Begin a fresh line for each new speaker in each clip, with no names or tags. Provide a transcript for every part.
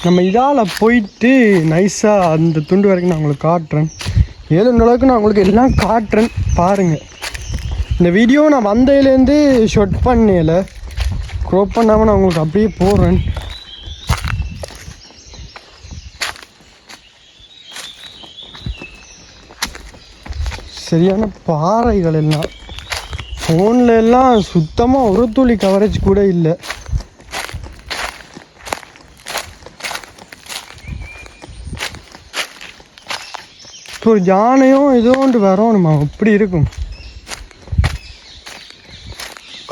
நம்ம இதால் போயிட்டு நைஸாக அந்த துண்டு வரைக்கும் நான் உங்களுக்கு காட்டுறேன். ஏதோ அளவுக்கு நான் உங்களுக்கு எல்லாம் காட்டுறேன் பாருங்கள். இந்த வீடியோ நான் வந்ததுலேருந்து ஷார்ட் பண்ணல, க்ரோப் பண்ணாமல் நான் உங்களுக்கு அப்படியே போடுறேன். சரியான பாறைகள் எல்லாம். ஃபோனில் எல்லாம் சுத்தமாக ஒரு துளி கவரேஜ் கூட இல்லை. இப்போ ஒரு யானையும் ஏதோ ஒன்று வரணுமா, அப்படி இருக்கும்.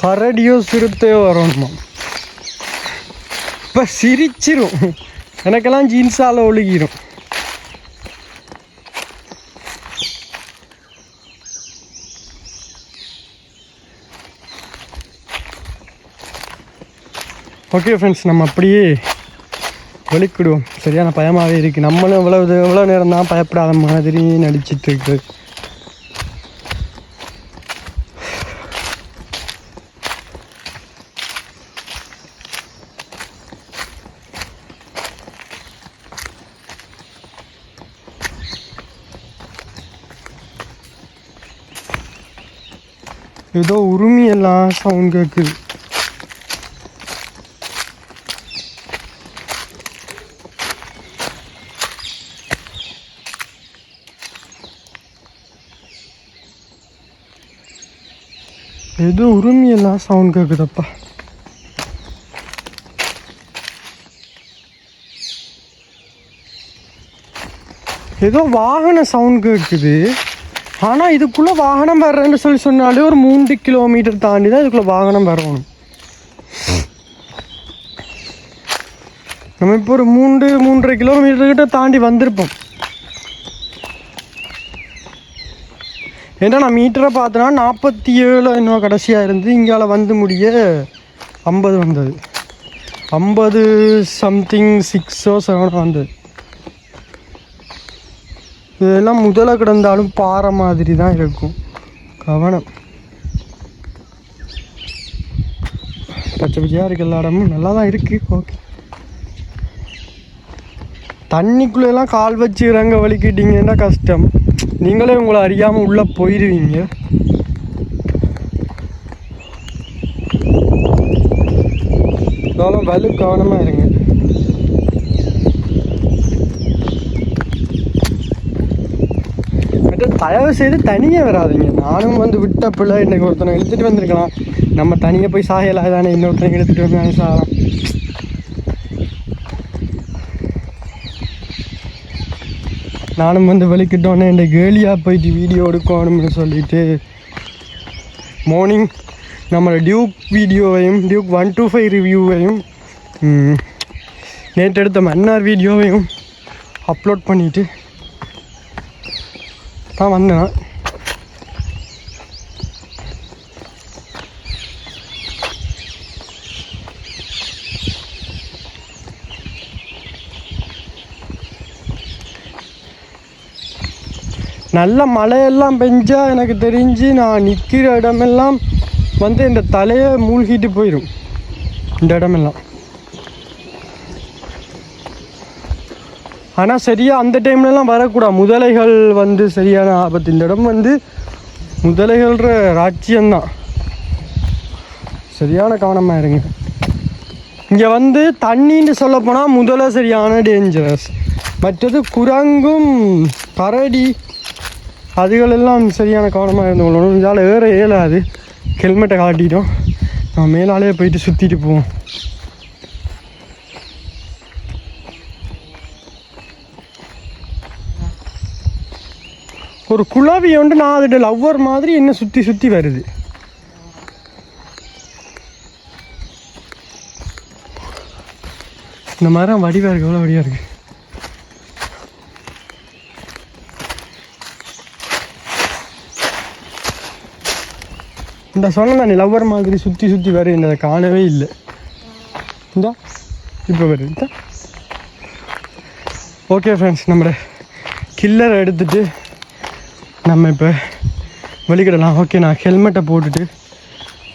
கரடியோ சிறுத்தையோ வரணுமா. இப்போ சிரிச்சிரும், எனக்கெல்லாம் ஜீன்ஸால் ஒழுகிரும். ஓகே ஃப்ரெண்ட்ஸ், நம்ம அப்படியே வெளிக்கிடுவோம். சரியான பயமாகவே இருக்குது. நம்மளும் எவ்வளோ நேரம் தான் பயப்படாத மாதிரி நடிச்சிட்டு இருக்கு. ஏதோ உரிமையெல்லாம் சவுண்ட் கேட்குது. ஏதோ உரிமையெல்லாம் சவுண்ட் கேட்குதப்பா. ஏதோ வாகன சவுண்ட் கேட்குது. ஆனால் இதுக்குள்ளே வாகனம் வர்றேன்னு சொன்னாலே ஒரு 3 கிலோமீட்டர் தாண்டி தான் இதுக்குள்ளே வாகனம் வரணும். நம்ம இப்போ ஒரு 3-3.5 கிலோமீட்டர்கிட்ட தாண்டி வந்திருப்போம். ஏன்னா நான் மீட்டரை பார்த்தோன்னா 47 இன்னும் கடைசியாக இருந்து இங்கால வந்து முடிய 50 வந்தது. 50 சம்திங் 6 or 7 வந்தது. இதெல்லாம் முதல்ல கிடந்தாலும் பாறை மாதிரி தான் இருக்கும். கவனம். பச்சை பச்சையாக இருக்குது எல்லா இடமும், நல்லா தான் இருக்குது. ஓகே, தண்ணிக்குள்ளெல்லாம் கால் வச்சு இறங்க வலிக்கிட்டீங்கன்னா கஷ்டம். நீங்களே உங்களை அறியாமல் உள்ளே போயிடுவீங்க. அதெல்லாம் வலு கவனமாக இருங்க. தயவு செய்து தனியாக வராதிங்க. நானும் வந்து விட்ட பிள்ளை இன்றைக்கு ஒருத்தனை இழுத்துட்டு வந்திருக்கலாம். நம்ம தனியாக போய் சாகலாம் தானே, இன்னொருத்தனை எடுத்துகிட்டு வந்து சாகலாம். நானும் வந்து வெளிக்கிட்டோன்னே இந்த கேலியாக போயிட்டு வீடியோ எடுக்கணும்னு சொல்லிட்டு மார்னிங் நம்மளோட டியூக் வீடியோவையும் டியூக் 125 ரிவ்யூவையும் நேற்று எடுத்த மன்னார் வீடியோவையும் அப்லோட் பண்ணிவிட்டு தான் வந்தேன். நல்ல மழையெல்லாம் பெஞ்சா எனக்கு தெரிஞ்சு நான் நிற்கிற இடமெல்லாம் வந்து இந்த தலையை மூழ்கிட்டு போயிடும். இந்த இடமெல்லாம் ஆனால் சரியாக அந்த டைம்லலாம் வரக்கூடாது. முதலைகள் வந்து சரியான ஆபத்து. இந்த இடம் வந்து முதலைகள்ற ராட்சியம்தான். சரியான கவனமாக இருங்க. இங்கே வந்து தண்ணின்னு சொல்லப்போனால் முதலை சரியான டேஞ்சரஸ். மற்றது குரங்கும் கரடி அதுகளெல்லாம் சரியான கவனமாக இருந்து கொள்ளணும். இதால் வேறு ஏலாது. ஹெல்மெட்டை காட்டிட்டோம், நம்ம மேலாலே போயிட்டு சுற்றிட்டு போவோம். ஒரு குழவி வந்து நான் அதோட லவ்வர் மாதிரி என்ன சுற்றி சுற்றி வருது. இந்த மரம் வடிவாக இருக்குது, எவ்வளோ வடிவாக இருக்குது. இந்த சொன்னேன் நீ லவ்வர் மாதிரி சுற்றி சுற்றி வருது. இந்த காணவே இல்லை. இந்த இப்போ வருது. ஓகே ஃப்ரெண்ட்ஸ், நம்ம கில்லரை எடுத்துகிட்டு நம்ம இப்போ வெளிக்கிடலாம். ஓகே, நான் ஹெல்மெட்டை போட்டுட்டு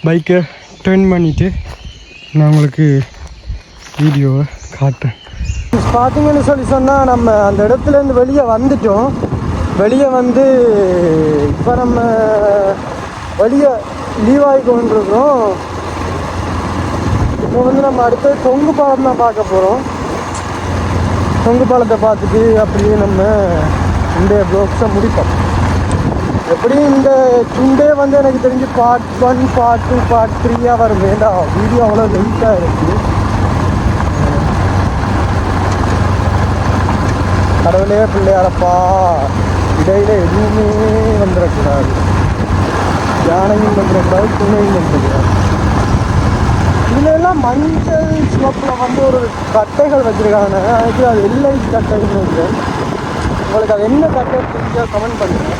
பைக்கை டர்ன் பண்ணிவிட்டு நான் உங்களுக்கு வீடியோவை காட்டுறேன். பார்த்தீங்கன்னு சொல்லி சொன்னால் நம்ம அந்த இடத்துலேருந்து வெளியே வந்துட்டோம். வெளியே வந்து இப்போ நம்ம வெளியே லீவ் ஆகி கொண்டிருக்கிறோம். இப்போ வந்து நம்ம அடுத்தது தொங்கு பாலம் தான் பார்க்க போகிறோம். தொங்கு பாலத்தை பார்த்துட்டு அப்படியே நம்ம இந்த ப்ளாக்ஸை முடிப்போம். எப்படியும் இந்த டுண்டே வந்து எனக்கு தெரிஞ்சு பார்ட் 1 பார்ட் 2 பார்ட் 3 வரும். வேண்டாம், வீடியோ அவ்வளோ லென்த்தாக இருக்குது. கடவுளே பிள்ளையாரப்பா, இடையில எதுவுமே வந்துடக்கூடாது. யானையும் வந்துடக்கூடாது, துணையும் வந்துடக்கூடாது. இதுல எல்லாம் மஞ்சள் சிவப்பில் வந்து ஒரு கட்டைகள் வச்சிருக்காங்க. அதுக்கு அது எல்லை கட்டைன்னு இருக்கு. உங்களுக்கு அது என்ன கட்டை தெரிஞ்சா கமெண்ட் பண்ணுங்க.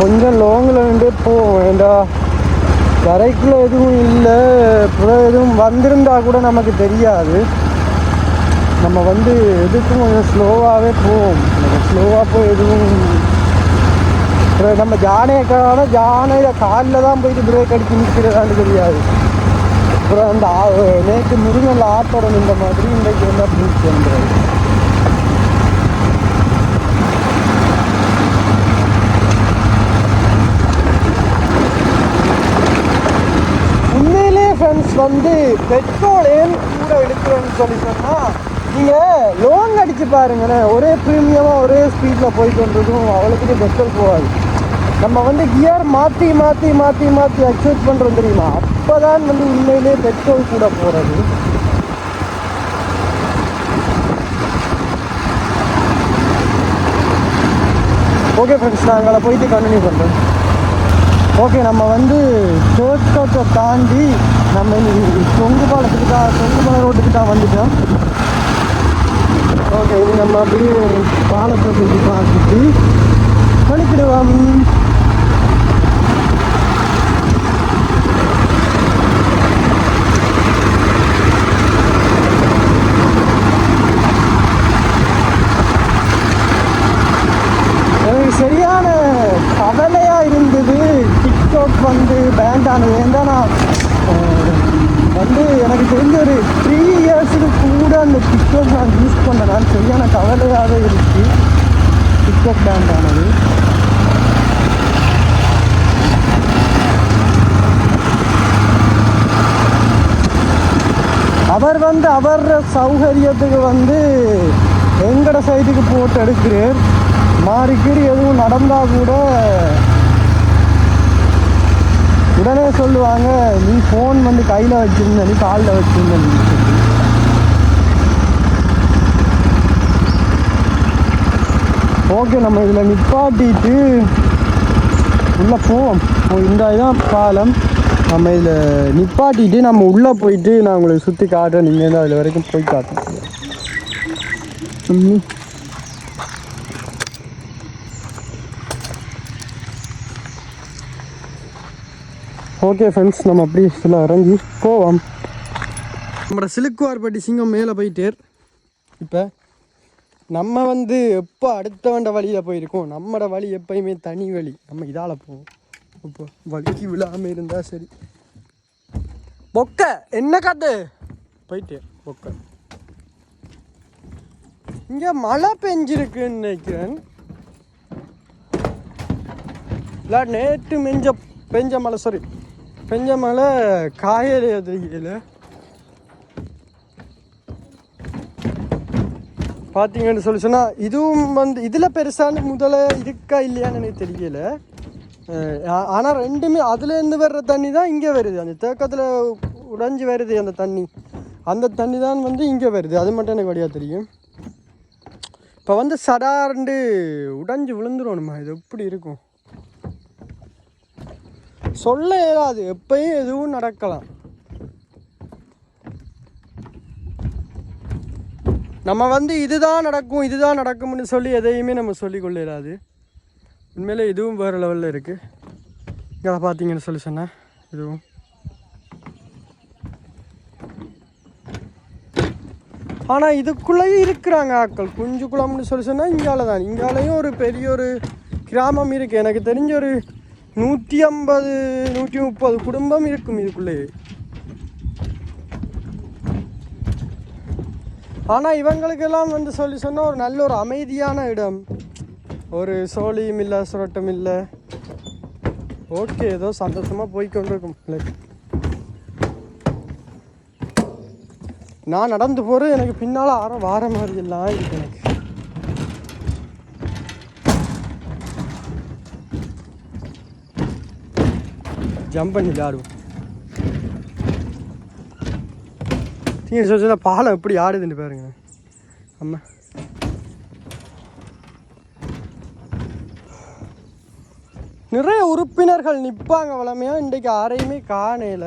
கொஞ்சம் லாங்கில் வந்து போவோம். ஏண்டா கரைக்குள்ள எதுவும் இல்லை, அப்புறம் எதுவும் வந்திருந்தா கூட நமக்கு தெரியாது. நம்ம வந்து எதுக்கும் கொஞ்சம் ஸ்லோவாகவே போவோம். ஸ்லோவாக போய் எதுவும் நம்ம ஜானையை ஜானையில் காலில் தான் போயிட்டு பிரேக் அடித்து நிற்கிறதான்னு தெரியாது. அப்புறம் அந்த நேற்று முருகனில் ஆட்டோட இந்த மாதிரி இன்றைக்கு என்ன பிடிச்சி வந்துடுறது. ஃப்ரெண்ட்ஸ் வந்து பெட்ரோல் ஏன் கூட எடுக்கிறேன்னு சொல்லி சொன்னால், நீங்கள் லோன் அடித்து பாருங்களேன், ஒரே ப்ரீமியமாக ஒரே ஸ்பீடில் போயிட்டு வந்ததும் அவ்வளோத்துக்கு பெட்ரோல் போகாது. நம்ம வந்து கியர் மாற்றி மாற்றி மாற்றி மாற்றி அக்செப்ட் பண்ணுறோம் தெரியுமா, அப்போ தான் வந்து உண்மையிலே பெட்ரோல் கூட போகிறது. ஓகே ஃப்ரெண்ட்ஸ், நான் அங்கே போயிட்டு கண்டினியூ பண்ணுறேன். ஓகே, நம்ம வந்து ஷோர்ட்கட்டை தாண்டி நம்ம தொங்கு பாலம் ரோட்டுக்கு தான் வந்துட்டோம். ஓகே, இது நம்ம அப்படியே பாலத்தை சுற்றி பார்த்துட்டு கழிக்கிடுவோம். எனக்கு சரியான கவலையாக இருந்தது டிக்டாக் வந்து பேண்ட் ஆனது. ஏன்னா நான் வந்து எனக்கு தெரிஞ்ச ஒரு 3 இயர்ஸுக்கு கூட அந்த டிக்டாக் நான் யூஸ் பண்ணேன். சரியான கவலையாகவே இருந்துச்சு டிக்டாக் பேண்ட் ஆனது. அவர் வந்து அவர் சௌகரியத்துக்கு வந்து எங்கட சைடுக்கு போட்டு எடுக்கிறார். மாறிக்கீறி எதுவும் நடந்தால் கூட உடனே சொல்லுவாங்க, நீ ஃபோன் வந்து கையில் வச்சுருந்த, நீ காலில் வச்சுருந்த. ஓகே, நம்ம இதில் நிப்பாட்டிட்டு உள்ளே போவோம். இந்த இதுதான் பாலம். நம்ம இதில் நிப்பாட்டிட்டு நம்ம உள்ளே போயிட்டு நான் உங்களுக்கு சுற்றி காட்டுறேன். நீங்கள் தான் அதில் வரைக்கும் போய் காட்டுறேன். ஓகே ஃப்ரெண்ட்ஸ், நம்ம அப்படி ஃபுல்லாக இறங்கி போவோம். நம்மளோட சிலுக்குவார்பட்டி சிங்கம் மேலே போயிட்டார். இப்போ நம்ம வந்து எப்போ அடுத்தவண்ட வழியில் போயிருக்கோம். நம்மளோட வழி எப்பயுமே தனி வழி. நம்ம இதால் போவோம். இப்போ வழிக்கு விழாமல் இருந்தால் சரி. பொக்க என்ன காத்து போயிட்டு பொக்க இங்கே மழை பெஞ்சிருக்குன்னு நினைக்கிறேன். இல்லை, நேற்று பெஞ்ச மழை காயலையா தெரியல. பார்த்தீங்கன்னு சொல்லி சொன்னால் இதுவும் வந்து இதில் பெருசான முதல்ல இருக்கா இல்லையான்னு எனக்கு தெரியல. ஆனால் ரெண்டுமே அதுலேருந்து வர்ற தண்ணி தான் இங்கே வருது. அந்த தேக்கத்தில் உடைஞ்சி வருது அந்த தண்ணி. அந்த தண்ணி தான் வந்து இங்கே வருது. அது மட்டும் எனக்கு வழியாக தெரியும். இப்போ வந்து சடார்ண்டு உடைஞ்சு விழுந்துடணுமா? இது எப்படி இருக்கும் சொல்ல இயலாது. எப்பயும் எதுவும் நடக்கலாம். நம்ம வந்து இதுதான் நடக்கும்னு சொல்லி எதையுமே நம்ம சொல்லிக்கொள்ள இயலாது. உண்மையிலே இதுவும் வேறு லெவலில் இருக்குது. இங்கே பார்த்தீங்கன்னு சொல்லி சொன்னேன். இதுவும் ஆனால் இதுக்குள்ளேயும் இருக்கிறாங்க ஆட்கள். குஞ்சு குளம்னு சொல்லி சொன்னால் இங்கால இங்காலையும் ஒரு பெரிய ஒரு கிராமம் இருக்குது. எனக்கு தெரிஞ்ச ஒரு 150 130 குடும்பம் இருக்கும் இதுக்குள்ளேயே. ஆனால் இவங்களுக்கெல்லாம் வந்து சொல்லி சொன்னால் ஒரு நல்ல ஒரு அமைதியான இடம். ஒரு சோழியும் இல்லை, சுரட்டும் இல்லை. ஓகே, ஏதோ சந்தோஷமாக போய்கொண்டிருக்கும். நான் நடந்து போகிறது எனக்கு பின்னால் ஆரம் வார மாதிரி எல்லாம் இருக்கு. எனக்கு ஜம்ப் பண்ணி விளையாடுவோம். நீங்கள் சொல்ல பாலம் எப்படி ஆடுதுன்னு பாருங்க. அம்மா நிறைய உறுப்பினர்கள் நிற்பாங்க வளமையாக. இன்றைக்கு யாரையுமே காணையில.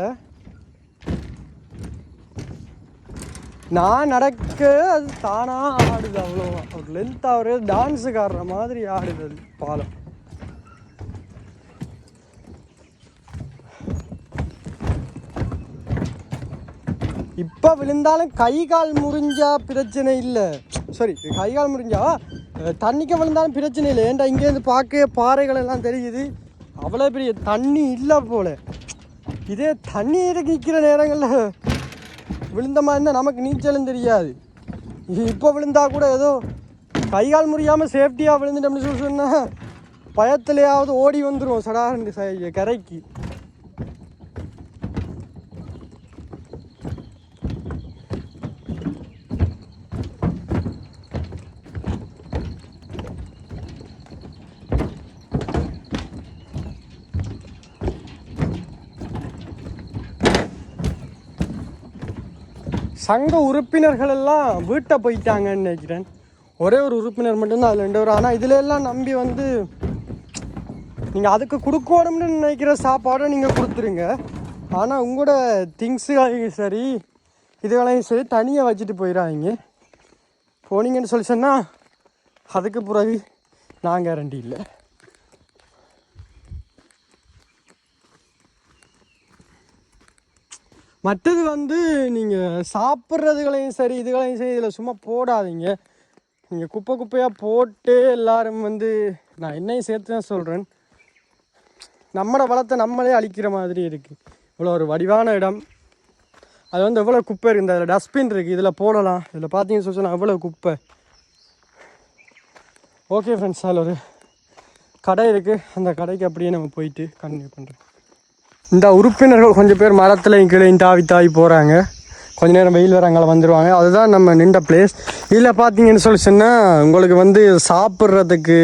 நான் நடக்க அது தானாக ஆடுது. அவ்வளோவா ஒரு லென்த்தாக ஒரு டான்ஸுக்கு ஆடுற மாதிரி ஆடுது அது பாலம். இப்போ விழுந்தாலும் கை கால் முறிஞ்சா பிரச்சனை இல்லை. சாரி, கை கால் முறிஞ்சா தண்ணிக்கு விழுந்தாலும் பிரச்சனை இல்லை. ஏன்டா இங்கேருந்து பார்க்க பாறைகள் எல்லாம் தெரியுது. அவ்வளோ பெரிய தண்ணி இல்லை போல். இதே தண்ணி நிற்கிற நேரங்களில் விழுந்த மாதிரி இருந்தால் நமக்கு நீச்சலும் தெரியாது. இப்போ விழுந்தா கூட ஏதோ கை கால் முறியாமல் சேஃப்டியாக விழுந்துட்டோம்னு சொல்லி சொன்னால் பயத்துலையாவது ஓடி வந்துடும் சடாரண்டு கரைக்கு. சங்க உறுப்பினர்கள் எல்லாம் வீட்டை போயிட்டாங்கன்னு நினைக்கிறேன். ஒரே ஒரு உறுப்பினர் மட்டும்தான் அதில் 2 பேர். ஆனால் இதில் எல்லாம் நம்பி வந்து நீங்கள் அதுக்கு கொடுக்கணும்னு நினைக்கிற சாப்பாடை நீங்கள் கொடுத்துருங்க. ஆனால் உங்களோட திங்ஸுகளையும் சரி இதுகளையும் சரி தனியாக வச்சுட்டு போயிடாதீங்க. போனீங்கன்னு சொல்லி சொன்னால் அதுக்கு பிறகு நான் கேரண்டி இல்லை. மற்றது வந்து நீங்கள் சாப்பிட்றதுகளையும் சரி இதுகளையும் சரி இதில் சும்மா போடாதீங்க. நீங்கள் குப்பையாக போட்டு எல்லோரும் வந்து நான் என்னையும் சேர்த்து தான் சொல்கிறேன். நம்மளோட வளத்தை நம்மளே அழிக்கிற மாதிரி இருக்குது. இவ்வளோ ஒரு வடிவான இடம். அது வந்து எவ்வளோ குப்பை இருக்குது. அதில் டஸ்ட்பின் இருக்குது, இதில் போடலாம். இதில் பார்த்தீங்கன்னு சொல்லி சொன்னால் எவ்வளோ குப்பை. ஓகே ஃப்ரெண்ட்ஸ், அதில் ஒரு கடை இருக்குது. அந்த கடைக்கு அப்படியே நம்ம போயிட்டு கண்டினியூ பண்ணுறோம். இந்த உறுப்பினர்கள் கொஞ்சம் பேர் மரத்துலையும் கீழே தாவி போகிறாங்க. கொஞ்சம் நேரம் வெயில் வர அங்கே வந்துடுவாங்க. அதுதான் நம்ம நின்ற பிளேஸ். இதில் பார்த்தீங்கன்னு சொல்லி சொன்னால் உங்களுக்கு வந்து சாப்பிட்றதுக்கு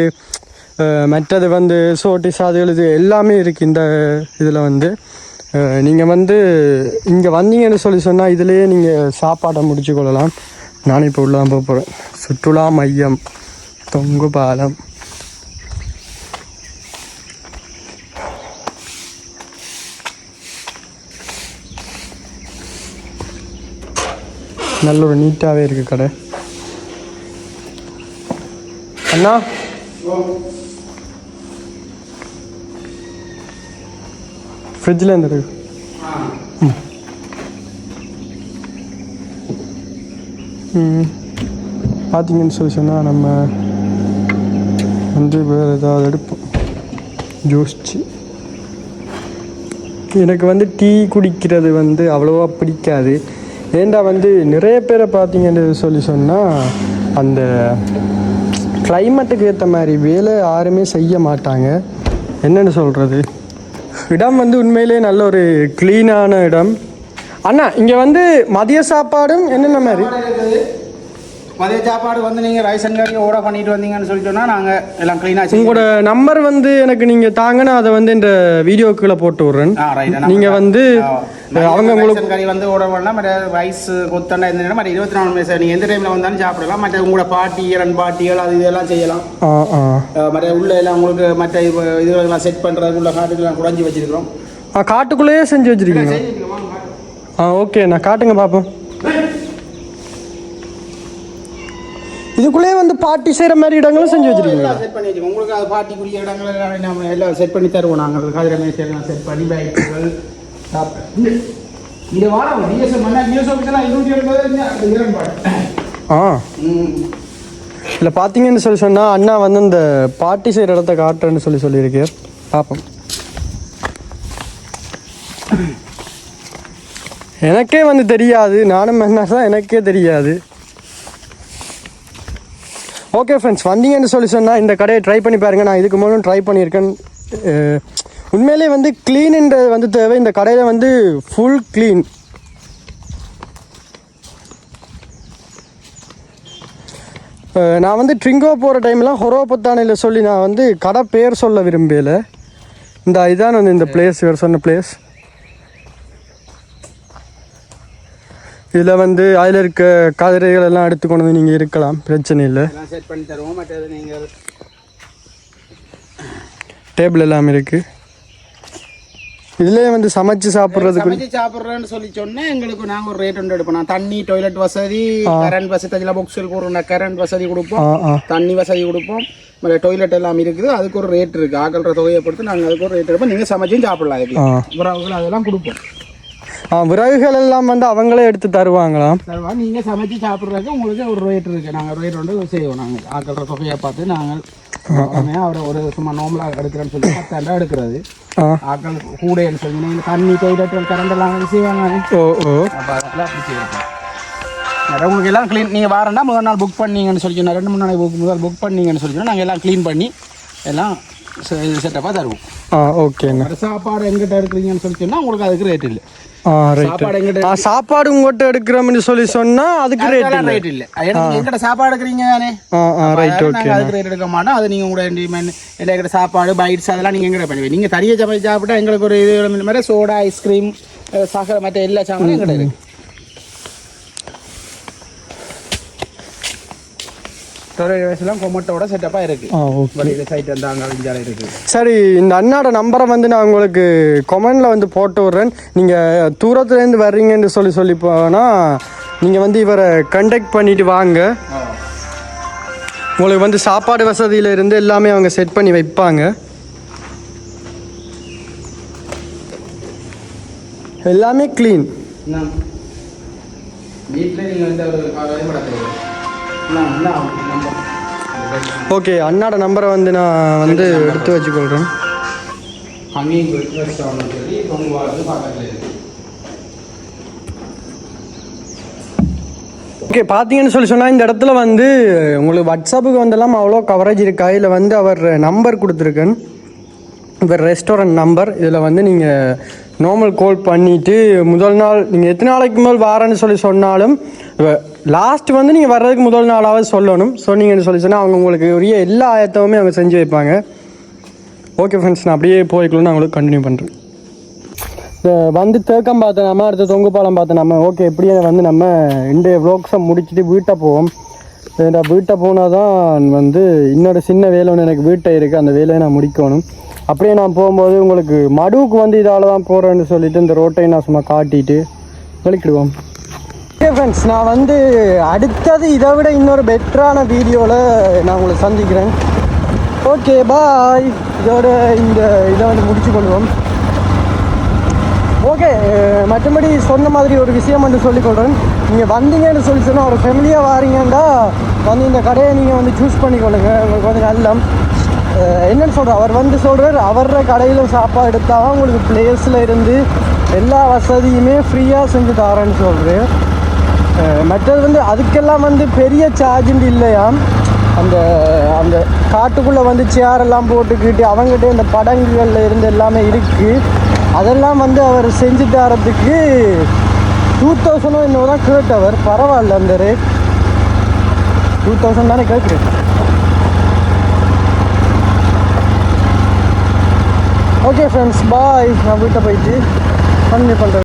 மற்றது வந்து சோட்டி சாதுகள் இது எல்லாமே இருக்குது. இந்த இதில் வந்து நீங்கள் வந்து இங்கே வந்தீங்கன்னு சொல்லி சொன்னால் இதிலேயே நீங்கள் சாப்பாட்டை முடிச்சு கொள்ளலாம். நானும் இப்போ உள்ளதான் போக போகிறேன். சுற்றுலா மையம் தொங்கு பாலம். நல்ல ஒரு நீட்டாகவே இருக்குது கடை. அண்ணா ஃப்ரிட்ஜில் இருந்து இருக்கு. பார்த்தீங்கன்னு சொல்லி சொன்னால் நம்ம வந்து வேறு ஏதாவது எடுப்போம். ஜூஸ்ச்சு எனக்கு வந்து டீ குடிக்கிறது வந்து அவ்வளோவா பிடிக்காது. ஏண்டா வந்து நிறைய பேரை பார்த்தீங்கன்னு சொல்லி சொன்னால் அந்த கிளைமேட்டுக்கு ஏற்ற மாதிரி வேலை யாருமே செய்ய மாட்டாங்க. என்னென்னு சொல்கிறது, இடம் வந்து உண்மையிலே நல்ல ஒரு க்ளீனான இடம். அண்ணா இங்கே வந்து மதிய சாப்பாடும் என்னென்ன மாதிரி
மதிய சாப்பாடு வந்து நீங்கள் ரைஸ் அண்ட் கறி ஓட பண்ணிட்டு வந்தீங்கன்னு சொல்லி சொன்னால் நாங்கள் எல்லாம் க்ளீனாக
உங்களோட நம்பர் வந்து எனக்கு நீங்கள் தாங்க நான் அதை வந்து இந்த வீடியோக்குள்ளே போட்டு விட்றேன். நீங்கள் வந்து அவங்க உங்களுக்கு
கறி வந்து ஓட பண்ணலாம். மற்ற ரைஸ் கொத்தண்டா எந்த நேரம் மற்ற 24 மணி நீங்கள் எந்த டைமில் வந்தாலும் சாப்பிடலாம். மற்ற உங்களோட பாட்டிகள் அது இதெல்லாம் செய்யலாம். மற்ற உள்ள எல்லாம் உங்களுக்கு மற்ற இதுகளெல்லாம் செட் பண்ணுறது உள்ள காட்டுக்கெல்லாம் குறைஞ்சி வச்சிருக்கிறோம்.
காட்டுக்குள்ளேயே செஞ்சு வச்சிருக்கீங்க? ஓகே, நான் காட்டுங்க பார்ப்போம். இதுக்குள்ளேயே வந்து பார்ட்டி செய்கிற மாதிரி இடங்களும் செஞ்சு வச்சிருக்கீங்க?
செட் பண்ணி வச்சுக்கோங்க. உங்களுக்கு அது பார்ட்டிக்குரிய இடங்கள் நம்ம எல்லாம் செட் பண்ணி தருவோம். நாங்கள் காதிர மேசையெல்லாம் செட் பண்ணி பைக்குகள் இங்கே வாரம் டிஎஸ்எம் டிஎஸ்எல்லாம் 270
இல்லை பார்த்தீங்கன்னு சொன்னால் அண்ணா வந்து இந்த பார்ட்டி செய்கிற இடத்த காட்டுறேன்னு சொல்லியிருக்கேன். பார்ப்போம். எனக்கே வந்து தெரியாது, நானும் என்ன தான் எனக்கே தெரியாது. ஓகே ஃப்ரெண்ட்ஸ், வந்தீங்கன்னு சொன்னால் இந்த கடையை ட்ரை பண்ணி பாருங்கள். நான் இதுக்கு முன்னாடி ட்ரை பண்ணியிருக்கேன். உண்மையிலே வந்து க்ளீனுன்றது வந்து தேவை. இந்த கடையில் வந்து ஃபுல் க்ளீன். நான் வந்து ட்ரிங்கோ போகிற டைம்லாம் ஹொரோபத்தானையில் சொல்லி நான் வந்து கடை பேர் சொல்ல விரும்பல. இந்த இதான் வந்து இந்த பிளேஸ், இவர் சொன்ன பிளேஸ். இதில் வந்து அதில் இருக்க கதிரைகள் எல்லாம் எடுத்துக்கொண்டு வந்து நீங்கள் இருக்கலாம், பிரச்சனை இல்லை.
செட் பண்ணி தருவோம். மற்றது நீங்கள்
டேபிள் எல்லாம் இருக்குது. இதுலேயே வந்து சமைச்சு
சாப்பிட்றேன்னு சொல்லி சொன்னால் எங்களுக்கு நாங்கள் ஒரு ரேட் ஒன்று எடுப்போம். தண்ணி, டாய்லெட் வசதி, கரண்ட் வசதி, அதில் பாக்ஸில் போடுற கரண்ட் வசதி கொடுப்போம், தண்ணி வசதி கொடுப்போம், டாய்லெட் எல்லாம் இருக்குது. அதுக்கு ஒரு ரேட் இருக்குது. ஆகல்ற தொகையை பொறுத்து நாங்கள் அதுக்கு ஒரு ரேட் எடுப்போம். நீங்கள் சமைச்சும் சாப்பிடலாம். இதுக்கு அதெல்லாம் கொடுப்போம்.
விறகுகள் எல்லாம் வந்து அவங்களே எடுத்து தருவாங்களாம்.
நீங்கள் சமைச்சு சாப்பிட்றதுக்கு உங்களுக்கு ஒரு ரேட் இருக்குது. நாங்கள் ரேட் வந்து செய்வோம். நாங்கள் ஆக்கல்ற தொகையை பார்த்து நாங்கள் அவரை ஒரு சும்மா நார்மலாக எடுக்கிறேன்னு சொல்லி 10,000 எடுக்கிறது. ஆக்கள் கூடைன்னு சொல்லி நீங்கள் தண்ணி, டாய்லெட், கரண்ட் எல்லாம் செய்வாங்க. அப்போ அதெல்லாம் அப்படி செய்வோம். உங்களுக்கு எல்லாம் க்ளீன் நீங்கள் வரேன்னா முதல் நாள் புக் பண்ணீங்கன்னு சொல்லி சொன்னால் 2-3 நாளைக்கு முதல் புக் பண்ணீங்கன்னு சொல்லி சொன்னால் நாங்கள் எல்லாம் க்ளீன் பண்ணி எல்லாம் செட்டப்பாக தருவோம்.
ஓகேங்க.
சாப்பாடு எங்கிட்ட எடுக்கிறீங்கன்னு சொல்லி சொன்னால் உங்களுக்கு அதுக்கு ரேட் இல்லை.
சாப்பாடு உங்கள்கிட்ட எடுக்கிறோம்னு சொல்லி சொன்னா அதுக்கு ரேட் இல்லை.
எங்கிட்ட சாப்பாடு எடுக்கிறீங்க தானே, அதுக்கு ரேட் எடுக்க மாட்டோம். அது நீங்கள் உங்களோட எங்கிட்ட சாப்பாடு பைட்ஸ் அதெல்லாம் நீங்கள் எங்கிட்ட பண்ணுவீங்க. நீங்கள் தனியாக சமைச்சு சாப்பிட்டா எங்களுக்கு ஒரு இது மாதிரி சோடா, ஐஸ்கிரீம், சகல மற்ற எல்லா சாமானும் எங்கிட்ட இருக்கு. கொமட்டோட செட்டப்பாக இருக்கு.
சரி, இந்த அண்ணாட நம்பரை வந்து நான் உங்களுக்கு கமெண்ட்ல வந்து போட்டு விட்றேன். நீங்கள் தூரத்துலேருந்து வர்றீங்கன்னு சொல்லி போனால் நீங்கள் வந்து இவரை கண்டக்ட் பண்ணிட்டு வாங்க. உங்களுக்கு வந்து சாப்பாடு வசதியில இருந்து எல்லாமே அவங்க செட் பண்ணி வைப்பாங்க. எல்லாமே க்ளீன். ஓகே, அண்ணாட நம்பரை வந்து நான் வந்து எடுத்து வச்சுக்கொள்கிறேன். ஓகே, பார்த்தீங்கன்னு சொன்னால் இந்த இடத்துல வந்து உங்களுக்கு வாட்ஸ்அப்புக்கு வந்தெல்லாம் அவ்வளோ கவரேஜ் இருக்கா. இதில் வந்து அவர் நம்பர் கொடுத்துருக்கேன், இவர் ரெஸ்டாரண்ட் நம்பர். இதில் வந்து நீங்கள் நார்மல் கால் பண்ணிவிட்டு முதல் நாள் நீங்கள் எத்தனை நாளைக்கு முதல் வாரன்னு சொல்லி சொன்னாலும் லாஸ்ட் வந்து நீங்கள் வர்றதுக்கு முதல் நாளாவது சொல்லணும். சொன்னீங்கன்னு சொல்லி சொன்னால் அவங்க உங்களுக்கு உரிய எல்லா ஆயத்தமுமே அவங்க செஞ்சு வைப்பாங்க. ஓகே ஃப்ரெண்ட்ஸ், நான் அப்படியே போய்க்கணும்னு நான் உங்களுக்கு கண்டினியூ பண்ணுறேன். வந்து தேக்கம் பார்த்தேன் நம்ம, அடுத்த தொங்கு பாலம் பார்த்தேன் நம்ம. ஓகே, எப்படியே வந்து நம்ம இந்த வ்ளாக்ஸை முடிச்சுட்டு வீட்டை போவோம். வீட்டை போனால் தான் வந்து இன்னொரு சின்ன வேலை ஒன்று எனக்கு வீட்டை இருக்குது, அந்த வேலையை நான் முடிக்கணும். அப்படியே நான் போகும்போது உங்களுக்கு மடுவுக்கு வந்து இதால் தான் போகிறேன்னு சொல்லிவிட்டு இந்த ரோட்டை நான் சும்மா காட்டிட்டு வெளிக்கிடுவோம். ஓகே ஃப்ரெண்ட்ஸ், நான் வந்து அடுத்தது இதை விட இன்னொரு பெட்டரான வீடியோவில் நான் உங்களை சந்திக்கிறேன். ஓகே, பாய். இதோட இந்த இதை வந்து முடிச்சு கொள்வோம். ஓகே, மற்றபடி சொன்ன மாதிரி ஒரு விஷயம் வந்து சொல்லிக்கொள்கிறேன். நீங்கள் வந்தீங்கன்னு சொல்லி சொன்னால் ஒரு ஃபேமிலியாக வாரீங்கன்னா வந்து இந்த கடையை நீங்கள் வந்து சூஸ் பண்ணிக்கொள்ளுங்க. உங்களுக்கு வந்து நல்ல என்னென்னு சொல்கிறார், அவர் வந்து சொல்கிறார் அவர கடையில் சாப்பாடு எடுத்தால் உங்களுக்கு பிளேஸில் இருந்து எல்லா வசதியுமே ஃப்ரீயாக செஞ்சு தரேன்னு சொல்கிறேன். மற்றது வந்து அதுக்கெல்லாம் வந்து பெரிய சார்ஜுண்டு இல்லையாம். அந்த அந்த காட்டுக்குள்ளே வந்து சேரெல்லாம் போட்டுக்கிட்டு அவங்ககிட்ட இந்த படங்குகளில் இருந்து எல்லாமே இருக்குது. அதெல்லாம் வந்து அவர் செஞ்சு தரத்துக்கு 2000 இன்னும் தான் கேட்டவர். பரவாயில்ல அந்த ரேட். 2000 தானே கேட்குறேன். ஓகே ஃப்ரெண்ட்ஸ், பாய். நான் வீட்டை போயிட்டு கண்டினியூ பண்ணுறேன்.